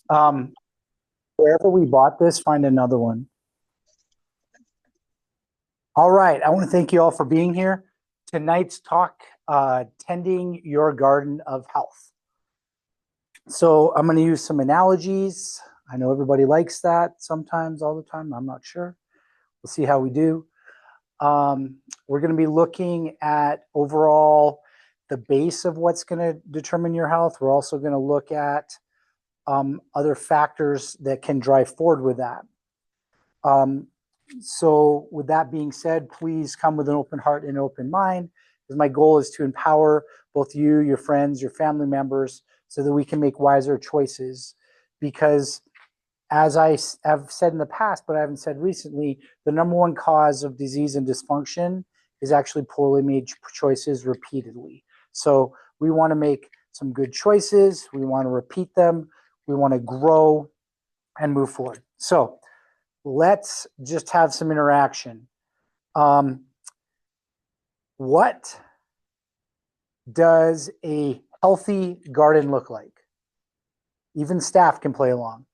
Wherever we bought this, find another one. All right. I want to thank you all for being here. Tonight's talk, tending your garden of health. So I'm going to use some analogies. I know everybody likes that sometimes, all the time. I'm not sure. We'll see how we do. We're going to be looking at overall the base of what's going to determine your health. We're also going to look at other factors that can drive forward with that. So with that being said, please come with an open heart and open mind, because my goal is to empower both you, your friends, your family members, so that we can make wiser choices. Because as I have said in the past, but I haven't said recently, the number one cause of disease and dysfunction is actually poorly made choices repeatedly. So we want to make some good choices. We want to repeat them. We want to grow and move forward. So let's just have some interaction. What does a healthy garden look like? Even staff can play along.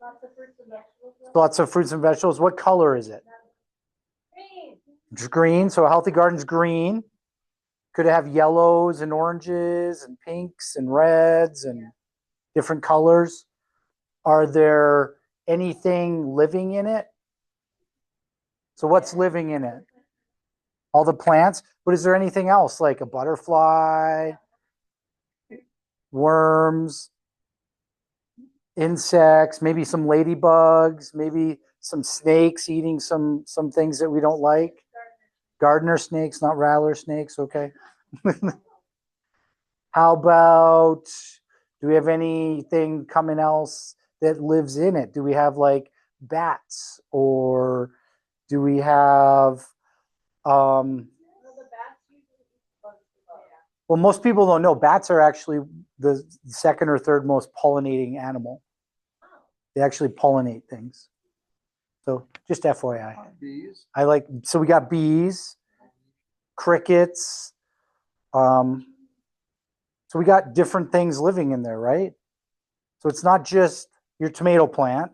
Lots of fruits and vegetables. Lots of fruits and vegetables. What color is it? Green. It's green. So a healthy garden's green. Could it have yellows and oranges and pinks and reds and different colors? Are there anything living in it? So what's living in it? All the plants. But is there anything else, like a butterfly, worms, insects, maybe some ladybugs, maybe some snakes eating some things that we don't like? Gardener snakes, not rattler snakes. Okay. How about, do we have anything coming else that lives in it? Do we have like bats, or do we have well, most people don't know bats are actually the second or third most pollinating animal. They actually pollinate things. So just FYI. Bees. So we got bees, crickets. So we got different things living in there, right? So it's not just your tomato plant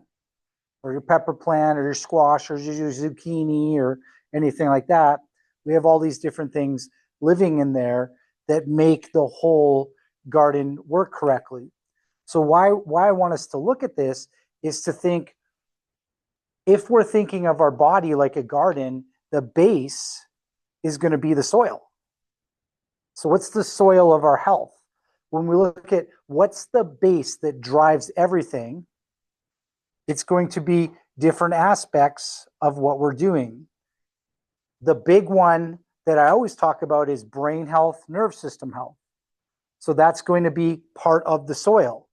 or your pepper plant or your squash or your zucchini or anything like that. We have all these different things living in there that make the whole garden work correctly. So why I want us to look at this is to think, if we're thinking of our body like a garden, the base is going to be the soil. So what's the soil of our health? When we look at what's the base that drives everything, it's going to be different aspects of what we're doing. The big one that I always talk about is brain health, nerve system health. So that's going to be part of the soil.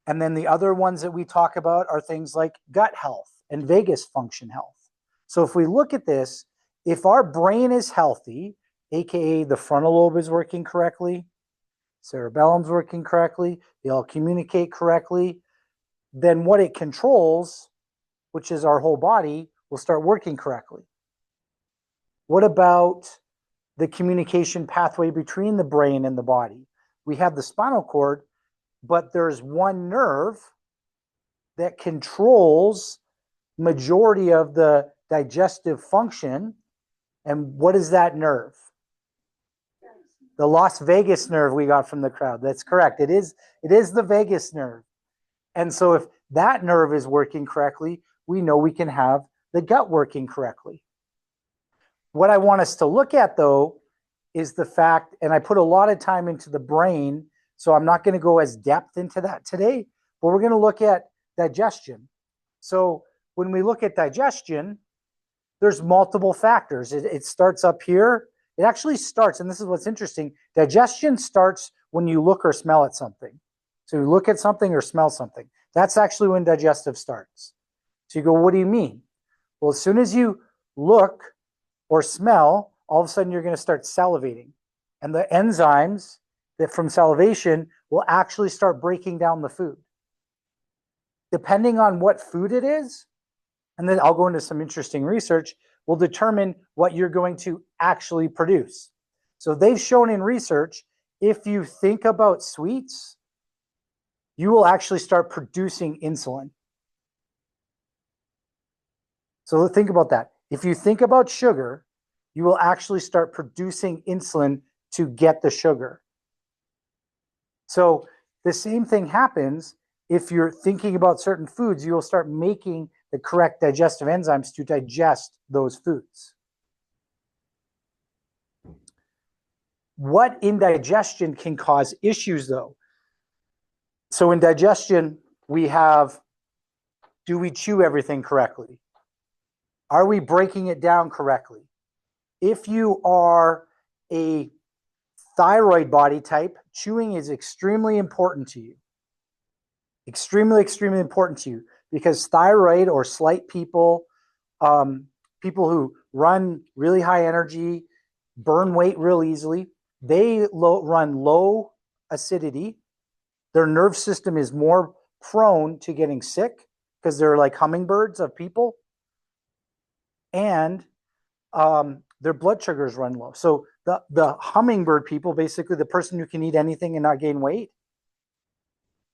And then the other ones that we talk about are things like gut health and vagus function health. So if we look at this, if our brain is healthy, aka the frontal lobe is working correctly, cerebellum's working correctly, they all communicate correctly, then what it controls, which is our whole body, will start working correctly. What about the communication pathway between the brain and the body? We have the spinal cord, but there's one nerve that controls majority of the digestive function. And what is that nerve? The Las Vegas nerve we got from the crowd. That's correct. It is the vagus nerve. And so if that nerve is working correctly, we know we can have the gut working correctly. What I want us to look at, though, is the fact, and I put a lot of time into the brain, so I'm not going to go as depth into that today, but we're going to look at digestion. So when we look at digestion, there's multiple factors. It starts up here. It actually starts, and this is what's interesting, digestion starts when you look or smell at something. So you look at something or smell something. That's actually when digestive starts. So you go, what do you mean? Well, as soon as you look or smell, all of a sudden you're going to start salivating. And the enzymes that from salivation will actually start breaking down the food. Depending on what food it is, and then I'll go into some interesting research, will determine what you're going to actually produce. So they've shown in research, if you think about sweets, you will actually start producing insulin. So think about that. If you think about sugar, you will actually start producing insulin to get the sugar. So the same thing happens if you're thinking about certain foods, you will start making the correct digestive enzymes to digest those foods. What indigestion can cause issues though? So in digestion, we have, do we chew everything correctly? Are we breaking it down correctly? If you are a thyroid body type, chewing is extremely important to you. Extremely, extremely important to you because thyroid or slight people, people who run really high energy, burn weight real easily, they run low acidity. Their nerve system is more prone to getting sick because they're like hummingbirds of people. And their blood sugars run low. So the hummingbird people, basically the person who can eat anything and not gain weight,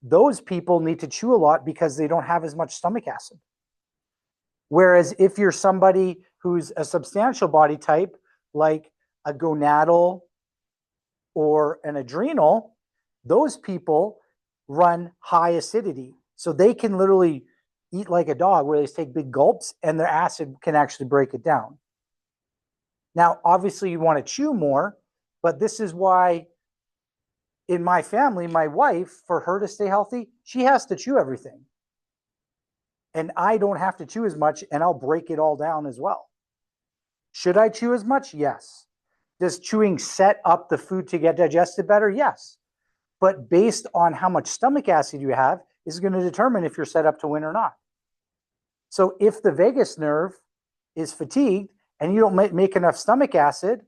those people need to chew a lot because they don't have as much stomach acid. Whereas if you're somebody who's a substantial body type, like a gonadal or an adrenal, those people run high acidity. So they can literally eat like a dog where they take big gulps and their acid can actually break it down. Now, obviously you want to chew more, but this is why in my family, my wife, for her to stay healthy, she has to chew everything. And I don't have to chew as much and I'll break it all down as well. Should I chew as much? Yes. Does chewing set up the food to get digested better? Yes. But based on how much stomach acid you have is going to determine if you're set up to win or not. So if the vagus nerve is fatigued and you don't make enough stomach acid,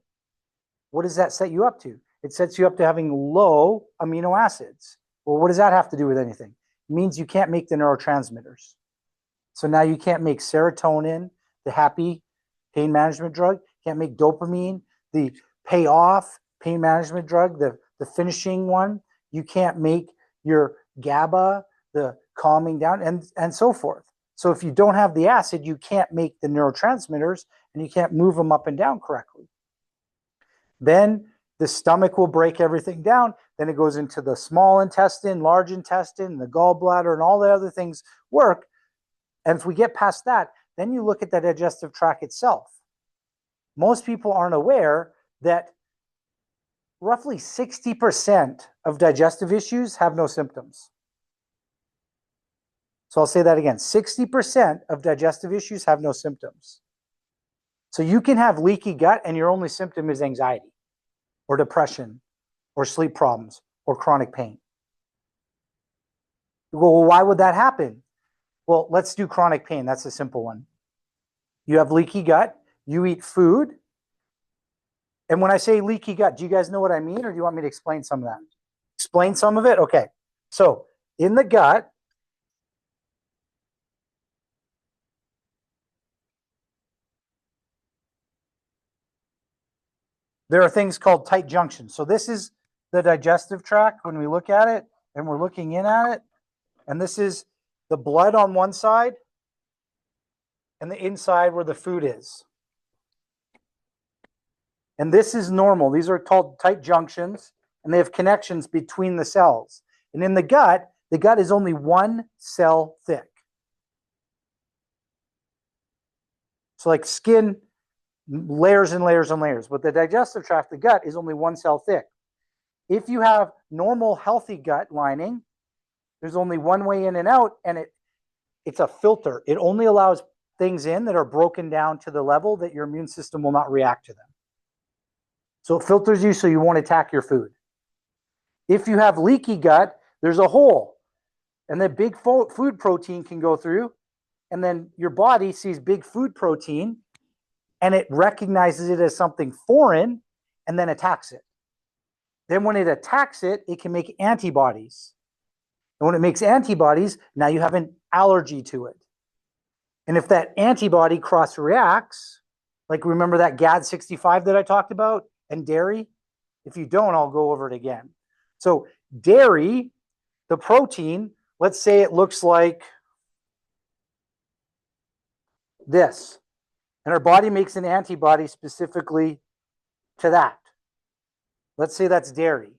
what does that set you up to? It sets you up to having low amino acids. Well, what does that have to do with anything? It means you can't make the neurotransmitters. So now you can't make serotonin, the happy pain management drug, can't make dopamine, the payoff pain management drug, the finishing one. You can't make your GABA, the calming down, and so forth. So if you don't have the acid, you can't make the neurotransmitters and you can't move them up and down correctly. Then the stomach will break everything down. Then it goes into the small intestine, large intestine, the gallbladder, and all the other things work. And if we get past that, then you look at the digestive tract itself. Most people aren't aware that roughly 60% of digestive issues have no symptoms. So I'll say that again. 60% of digestive issues have no symptoms. So you can have leaky gut and your only symptom is anxiety or depression or sleep problems or chronic pain. You go, well, why would that happen? Well, let's do chronic pain. That's a simple one. You have leaky gut, you eat food. And when I say leaky gut, do you guys know what I mean, or do you want me to explain some of that? Explain some of it? Okay. So in the gut, there are things called tight junctions. So this is the digestive tract when we look at it and we're looking in at it. And this is the blood on one side and the inside where the food is. And this is normal. These are called tight junctions, and they have connections between the cells. And in the gut is only one cell thick. So like skin, layers and layers and layers. But the digestive tract, the gut, is only one cell thick. If you have normal, healthy gut lining, there's only one way in and out, and it's a filter. It only allows things in that are broken down to the level that your immune system will not react to them. So it filters you so you won't attack your food. If you have leaky gut, there's a hole, and the big food protein can go through, and then your body sees big food protein, and it recognizes it as something foreign, and then attacks it. Then when it attacks it, it can make antibodies. And when it makes antibodies, now you have an allergy to it. And if that antibody cross-reacts, like remember that GAD65 that I talked about, and dairy, If you don't, I'll go over it again. So dairy, the protein, let's say it looks like this. And our body makes an antibody specifically to that. Let's say that's dairy.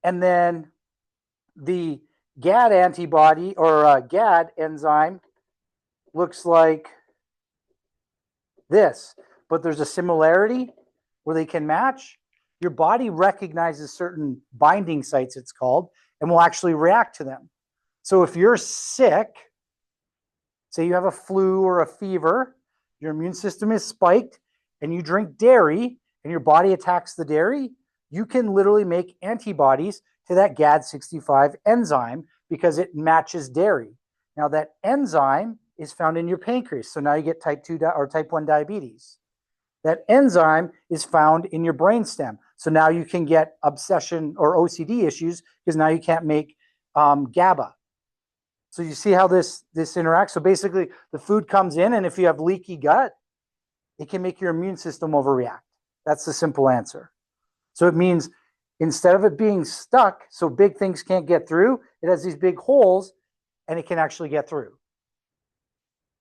And then the GAD antibody or GAD enzyme looks like this, but there's a similarity where they can match. Your body recognizes certain binding sites, it's called, and will actually react to them. So if you're sick, say you have a flu or a fever, your immune system is spiked, and you drink dairy, and your body attacks the dairy, you can literally make antibodies to that GAD65 enzyme because it matches dairy. Now that enzyme is found in your pancreas. So now you get type 2 or type 1 diabetes. That enzyme is found in your brainstem. So now you can get obsession or OCD issues because now you can't make GABA. So you see how this interacts. So basically the food comes in, and if you have leaky gut, it can make your immune system overreact. That's the simple answer. So it means instead of it being stuck, so big things can't get through, it has these big holes and it can actually get through.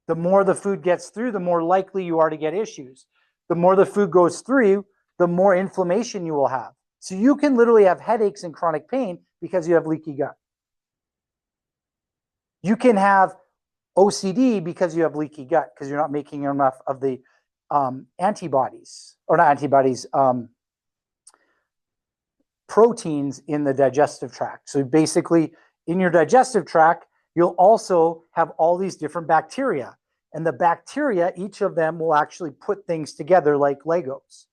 The more the food gets through, the more likely you are to get issues. The more the food goes through, the more inflammation you will have. So you can literally have headaches and chronic pain because you have leaky gut. You can have OCD because you have leaky gut because you're not making enough of the antibodies, or not antibodies, proteins in the digestive tract. So basically, in your digestive tract, you'll also have all these different bacteria. And the bacteria, each of them will actually put things together like Legos.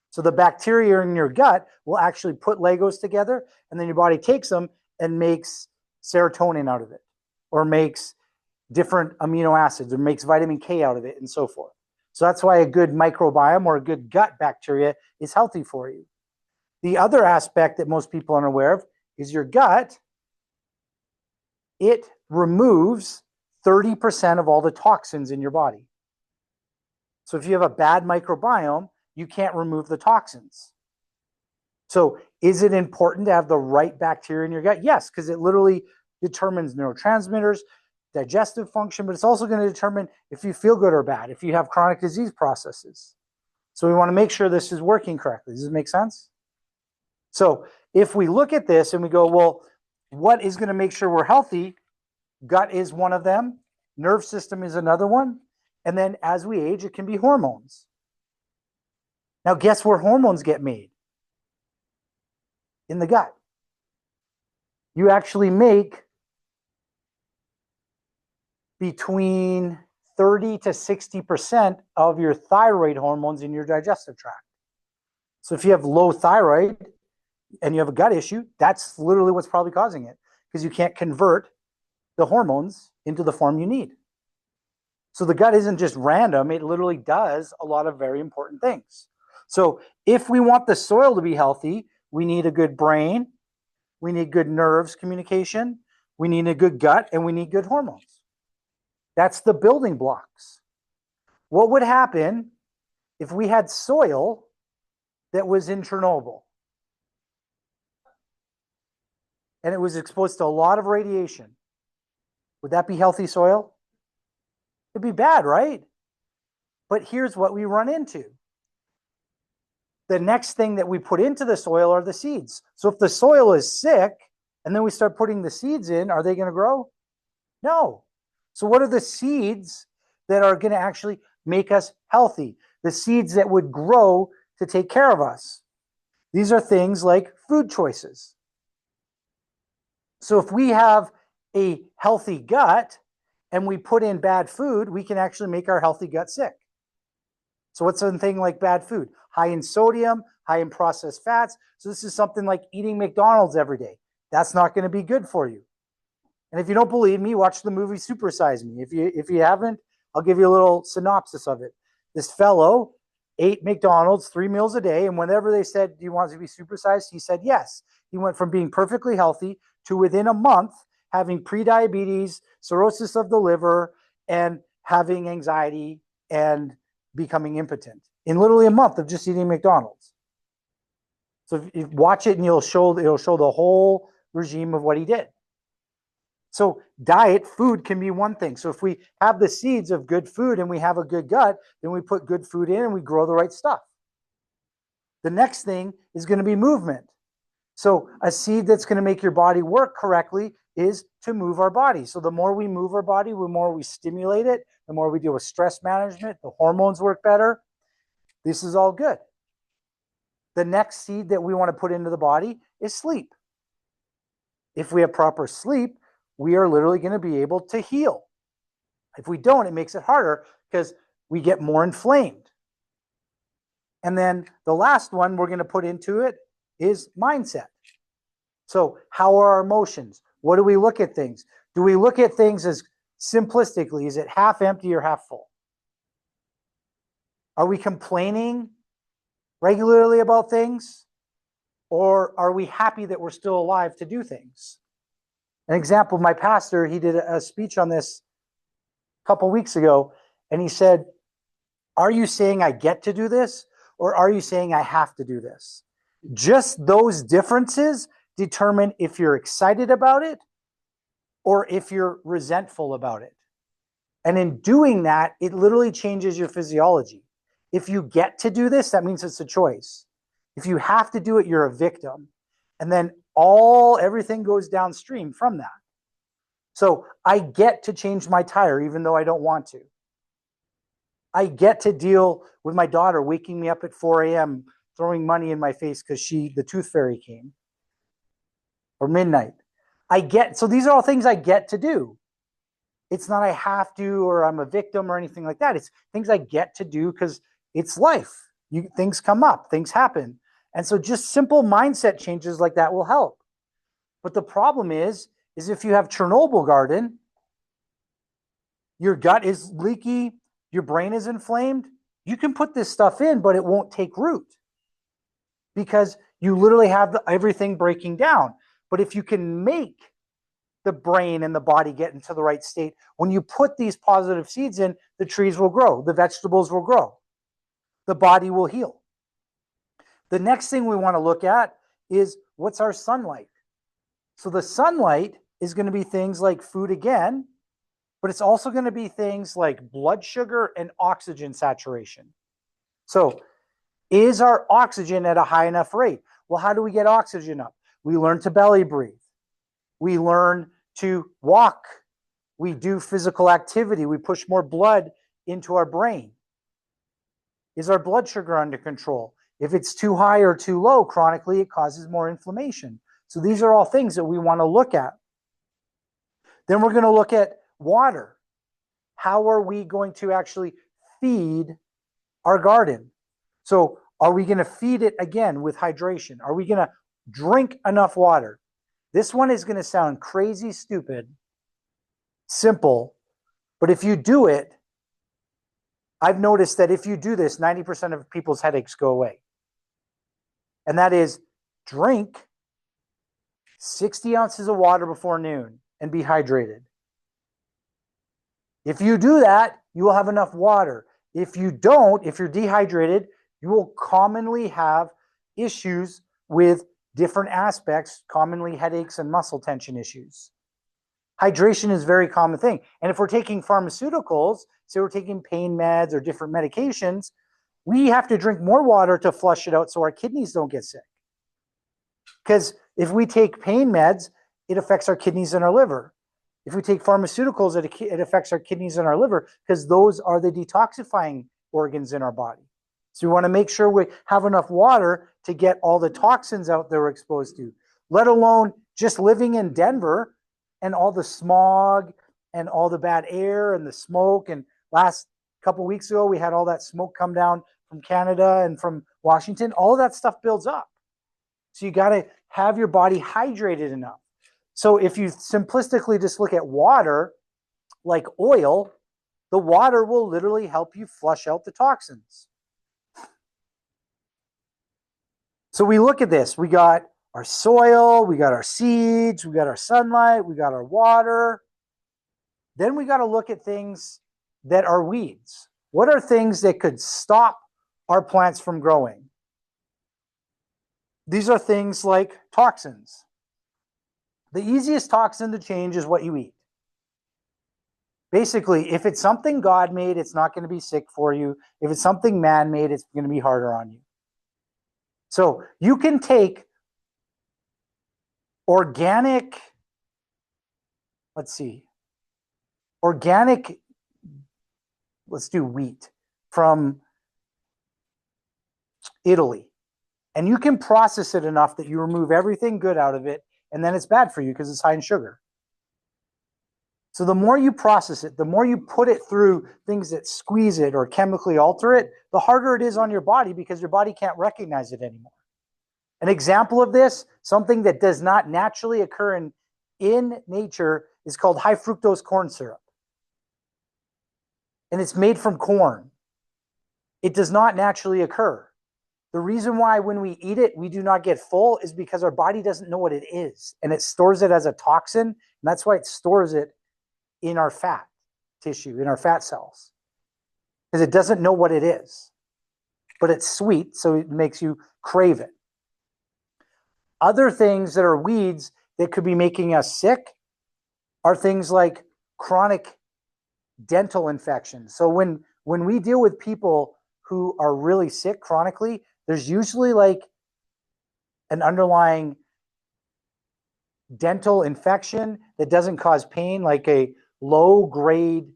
So the bacteria in your gut will actually put Legos together, and then your body takes them and makes serotonin out of it, or makes different amino acids, or makes vitamin K out of it, and so forth. So that's why a good microbiome or a good gut bacteria is healthy for you. The other aspect that most people aren't aware of is your gut. It removes 30% of all the toxins in your body. So if you have a bad microbiome, you can't remove the toxins. So is it important to have the right bacteria in your gut? Yes, because it literally determines neurotransmitters, digestive function, but it's also going to determine if you feel good or bad, if you have chronic disease processes. So we want to make sure this is working correctly. Does this make sense? So if we look at this and we go, well, what is going to make sure we're healthy? Gut is one of them. Nerve system is another one. And then as we age, it can be hormones. Now, guess where hormones get made? In the gut. You actually make between 30 to 60% of your thyroid hormones in your digestive tract. So if you have low thyroid and you have a gut issue, that's literally what's probably causing it, because you can't convert the hormones into the form you need. So the gut isn't just random. It literally does a lot of very important things. So if we want the soil to be healthy, we need a good brain, we need good nerves communication, we need a good gut, and we need good hormones. That's the building blocks. What would happen if we had soil that was in Chernobyl and it was exposed to a lot of radiation? Would that be healthy soil? It'd be bad, right? But here's what we run into. The next thing that we put into the soil are the seeds. So if the soil is sick and then we start putting the seeds in, are they going to grow? No. So what are the seeds that are going to actually make us healthy? The seeds that would grow to take care of us. These are things like food choices. So if we have a healthy gut and we put in bad food, we can actually make our healthy gut sick. So what's something like bad food? High in sodium, high in processed fats. So this is something like eating McDonald's every day. That's not going to be good for you. And if you don't believe me, watch the movie Super Size Me. If you haven't, I'll give you a little synopsis of it. This fellow ate McDonald's 3 meals a day, and whenever they said, do you want to be supersized? He said yes. He went from being perfectly healthy to within a month having prediabetes, cirrhosis of the liver, and having anxiety and becoming impotent in literally a month of just eating McDonald's. So if you watch it and it'll show the whole regime of what he did. So diet, food can be one thing. So if we have the seeds of good food and we have a good gut, then we put good food in and we grow the right stuff. The next thing is going to be movement. So a seed that's going to make your body work correctly is to move our body. So the more we move our body, the more we stimulate it, the more we deal with stress management, the hormones work better. This is all good. The next seed that we want to put into the body is sleep. If we have proper sleep, we are literally going to be able to heal. If we don't, it makes it harder because we get more inflamed. And then the last one we're going to put into it is mindset. So how are our emotions? What do we look at things? Do we look at things as simplistically? Is it half empty or half full? Are we complaining regularly about things? Or are we happy that we're still alive to do things? An example, my pastor, he did a speech on this a couple weeks ago, and he said, are you saying I get to do this? Or are you saying I have to do this? Just those differences determine if you're excited about it or if you're resentful about it. And in doing that, it literally changes your physiology. If you get to do this, that means it's a choice. If you have to do it, you're a victim. And then everything goes downstream from that. So I get to change my tire even though I don't want to. I get to deal with my daughter waking me up at 4 a.m., throwing money in my face because the tooth fairy came, or midnight. So these are all things I get to do. It's not I have to, or I'm a victim or anything like that. It's things I get to do because it's life. Things come up, things happen. And so just simple mindset changes like that will help. But the problem is if you have Chernobyl garden, your gut is leaky, your brain is inflamed, you can put this stuff in, but it won't take root because you literally have everything breaking down. But if you can make the brain and the body get into the right state, when you put these positive seeds in, the trees will grow, the vegetables will grow, the body will heal. The next thing we want to look at is what's our sunlight. So the sunlight is going to be things like food again, but it's also going to be things like blood sugar and oxygen saturation. So is our oxygen at a high enough rate? Well, how do we get oxygen up? We learn to belly breathe. We learn to walk. We do physical activity. We push more blood into our brain. Is our blood sugar under control? If it's too high or too low chronically, it causes more inflammation. So these are all things that we want to look at. Then we're going to look at water. How are we going to actually feed our garden? So are we going to feed it again with hydration? Are we going to drink enough water? This one is going to sound crazy, stupid, simple, but if you do it, I've noticed that if you do this, 90% of people's headaches go away. And that is drink 60 ounces of water before noon and be hydrated. If you do that, you will have enough water. If you don't, if you're dehydrated, you will commonly have issues with different aspects, commonly headaches and muscle tension issues. Hydration is a very common thing. And if we're taking pharmaceuticals, say we're taking pain meds or different medications, we have to drink more water to flush it out so our kidneys don't get sick. Because if we take pain meds, it affects our kidneys and our liver. If we take pharmaceuticals, it affects our kidneys and our liver because those are the detoxifying organs in our body. So we want to make sure we have enough water to get all the toxins out that we're exposed to, let alone just living in Denver and all the smog and all the bad air and the smoke. And last couple of weeks ago, we had all that smoke come down from Canada and from Washington. All of that stuff builds up. So you got to have your body hydrated enough. So if you simplistically just look at water like oil, the water will literally help you flush out the toxins. So we look at this. We got our soil, we got our seeds, we got our sunlight, we got our water. Then we got to look at things that are weeds. What are things that could stop our plants from growing? These are things like toxins. The easiest toxin to change is what you eat. Basically, if it's something God made, it's not going to be sick for you. If it's something man made, it's going to be harder on you. So you can take organic, let's do wheat from Italy. And you can process it enough that you remove everything good out of it, and then it's bad for you because it's high in sugar. So the more you process it, the more you put it through things that squeeze it or chemically alter it, the harder it is on your body because your body can't recognize it anymore. An example of this, something that does not naturally occur in nature, is called high fructose corn syrup. And it's made from corn. It does not naturally occur. The reason why when we eat it, we do not get full is because our body doesn't know what it is. And it stores it as a toxin. And that's why it stores it in our fat tissue, in our fat cells. Because it doesn't know what it is. But it's sweet, so it makes you crave it. Other things that are weeds that could be making us sick are things like chronic dental infections. So when we deal with people who are really sick chronically, there's usually like an underlying dental infection that doesn't cause pain, like a low grade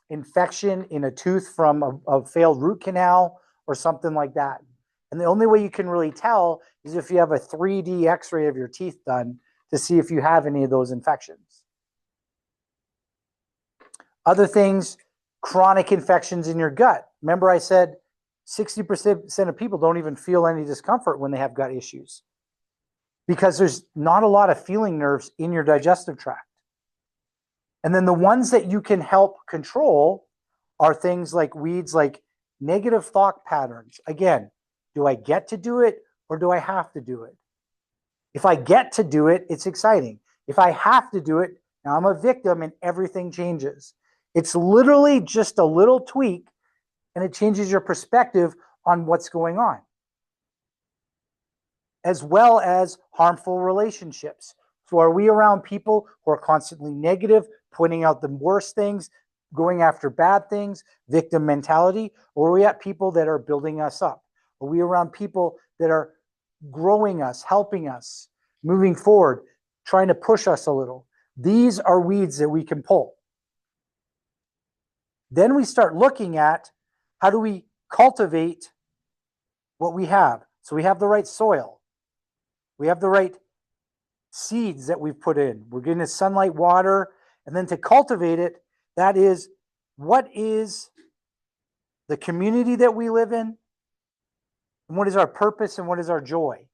infection in a tooth from a failed root canal or something like that. And the only way you can really tell is if you have a 3D x-ray of your teeth done to see if you have any of those infections. Other things, chronic infections in your gut. Remember I said 60% of people don't even feel any discomfort when they have gut issues because there's not a lot of feeling nerves in your digestive tract. And then the ones that you can help control are things like weeds, like negative thought patterns. Again, do I get to do it or do I have to do it? If I get to do it, it's exciting. If I have to do it, now I'm a victim and everything changes. It's literally just a little tweak and it changes your perspective on what's going on. As well as harmful relationships. So are we around people who are constantly negative, pointing out the worst things, going after bad things, victim mentality? Or are we at people that are building us up? Are we around people that are growing us, helping us, moving forward, trying to push us a little? These are weeds that we can pull. Then we start looking at how do we cultivate what we have. So we have the right soil. We have the right seeds that we've put in. We're getting the sunlight, water, and then to cultivate it, that is, what is the community that we live in? And what is our purpose and what is our joy?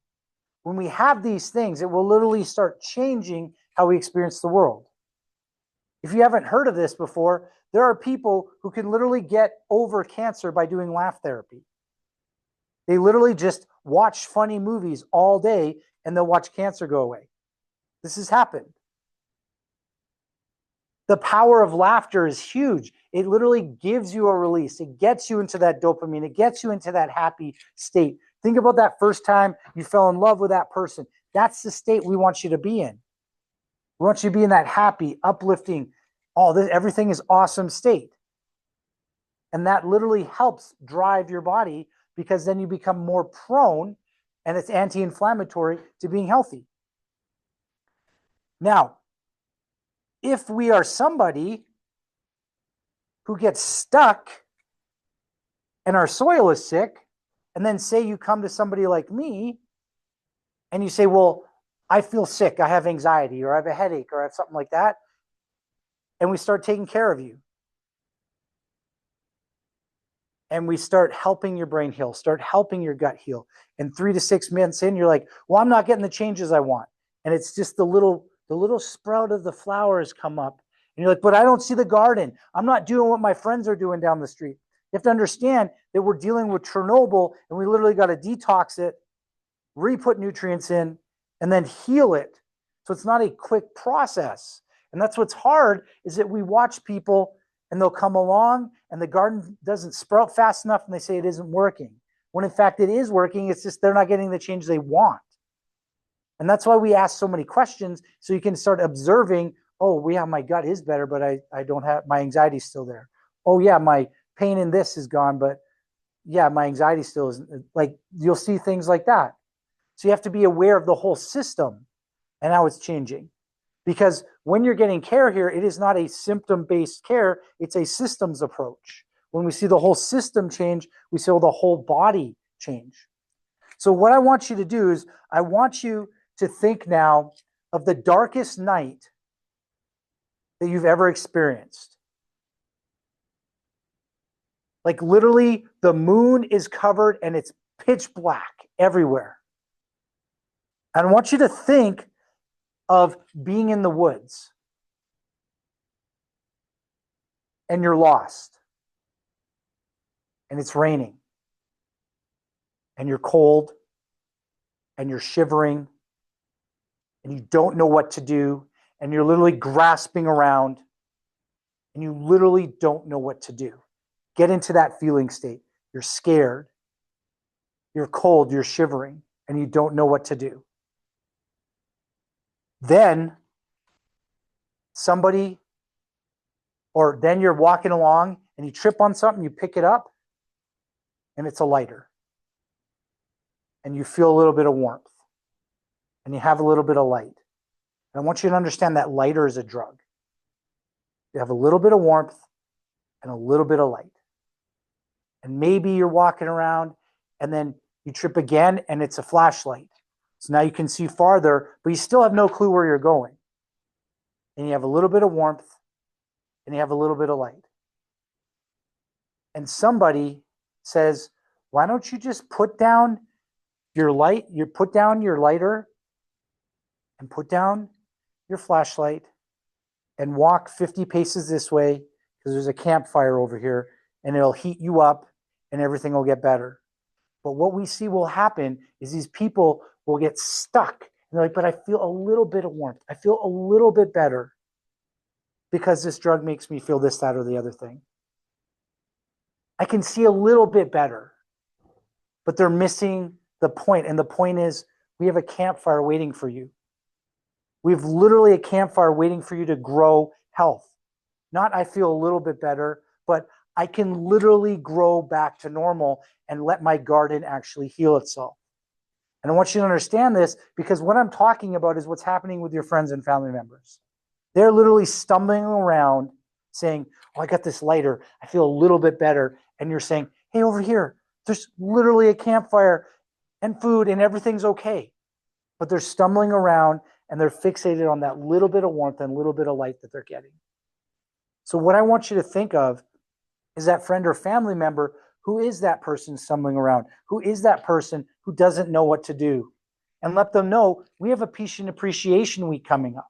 When we have these things, it will literally start changing how we experience the world. If you haven't heard of this before, there are people who can literally get over cancer by doing laugh therapy. They literally just watch funny movies all day and they'll watch cancer go away. This has happened. The power of laughter is huge. It literally gives you a release. It gets you into that dopamine. It gets you into that happy state. Think about that first time you fell in love with that person. That's the state we want you to be in. We want you to be in that happy, uplifting, everything is awesome state. And that literally helps drive your body because then you become more prone, and it's anti-inflammatory, to being healthy. Now, if we are somebody who gets stuck and our soil is sick, and then say you come to somebody like me and you say, well, I feel sick, I have anxiety, or I have a headache, or I have something like that, and we start taking care of you. And we start helping your brain heal, start helping your gut heal. And 3 to 6 months in, you're like, well, I'm not getting the changes I want. And it's just the little sprout of the flowers come up. And you're like, but I don't see the garden. I'm not doing what my friends are doing down the street. You have to understand that we're dealing with Chernobyl, and we literally got to detox it, re-put nutrients in, and then heal it. So it's not a quick process. And that's what's hard, is that we watch people and they'll come along and the garden doesn't sprout fast enough and they say it isn't working. when in fact it is working. It's just they're not getting the change they want. And that's why we ask so many questions, so you can start observing, oh, yeah, my gut is better, but I don't have, my anxiety is still there. Oh, yeah, my pain in this is gone, but yeah, my anxiety still isn't. Like, you'll see things like that. So you have to be aware of the whole system and how it's changing. Because when you're getting care here, it is not a symptom-based care, it's a systems approach. When we see the whole system change, we see the whole body change. So what I want you to do is I want you to think now of the darkest night that you've ever experienced. Like literally the moon is covered and it's pitch black everywhere. And I want you to think of being in the woods and you're lost and it's raining and you're cold and you're shivering and you don't know what to do and you're literally grasping around and you literally don't know what to do. Get into that feeling state. You're scared, you're cold, you're shivering, and you don't know what to do. Then somebody, or then you're walking along and you trip on something, you pick it up, and it's a lighter. And you feel a little bit of warmth. And you have a little bit of light. And I want you to understand that lighter is a drug. You have a little bit of warmth and a little bit of light. And maybe you're walking around and then you trip again and it's a flashlight. So now you can see farther, but you still have no clue where you're going. And you have a little bit of warmth and you have a little bit of light. And somebody says, why don't you just put down your light, you put down your lighter and put down your flashlight and walk 50 paces this way because there's a campfire over here and it'll heat you up and everything will get better. But what we see will happen is these people will get stuck. And they're like, but I feel a little bit of warmth. I feel a little bit better because this drug makes me feel this, that, or the other thing. I can see a little bit better, but they're missing the point. And the point is we have a campfire waiting for you. We have literally a campfire waiting for you to grow health. Not I feel a little bit better, but I can literally grow back to normal and let my garden actually heal itself. And I want you to understand this because what I'm talking about is what's happening with your friends and family members. They're literally stumbling around saying, oh, I got this lighter. I feel a little bit better. And you're saying, hey, over here, there's literally a campfire and food and everything's okay. But they're stumbling around and they're fixated on that little bit of warmth and a little bit of light that they're getting. So what I want you to think of is that friend or family member. Who is that person stumbling around? Who is that person who doesn't know what to do? And let them know we have a Patient Appreciation Week coming up.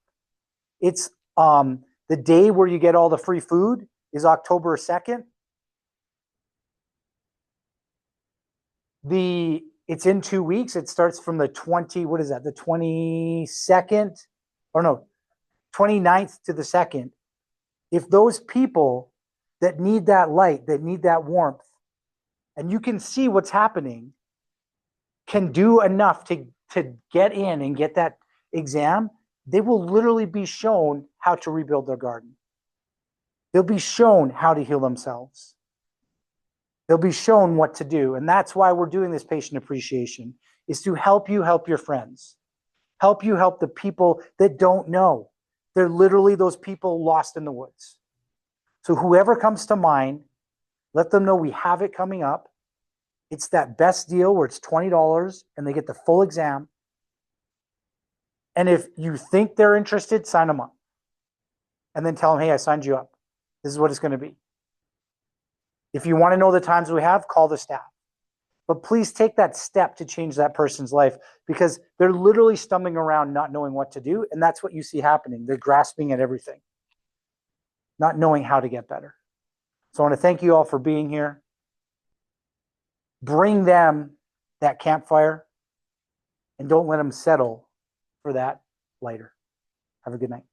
It's the day where you get all the free food is October 2nd. It's in 2 weeks. It starts from the 22nd, or no, 29th to the 2nd. If those people that need that light, that need that warmth, and you can see what's happening, can do enough to get in and get that exam, they will literally be shown how to rebuild their garden. They'll be shown how to heal themselves. They'll be shown what to do. And that's why we're doing this patient appreciation, is to help you help your friends. Help you help the people that don't know. They're literally those people lost in the woods. So whoever comes to mind, let them know we have it coming up. It's that best deal where it's $20 and they get the full exam. And if you think they're interested, sign them up. And then tell them, hey, I signed you up. This is what it's going to be. If you want to know the times we have, call the staff. But please take that step to change that person's life because they're literally stumbling around not knowing what to do. And that's what you see happening. They're grasping at everything, not knowing how to get better. So I want to thank you all for being here. Bring them that campfire and don't let them settle for that lighter. Have a good night.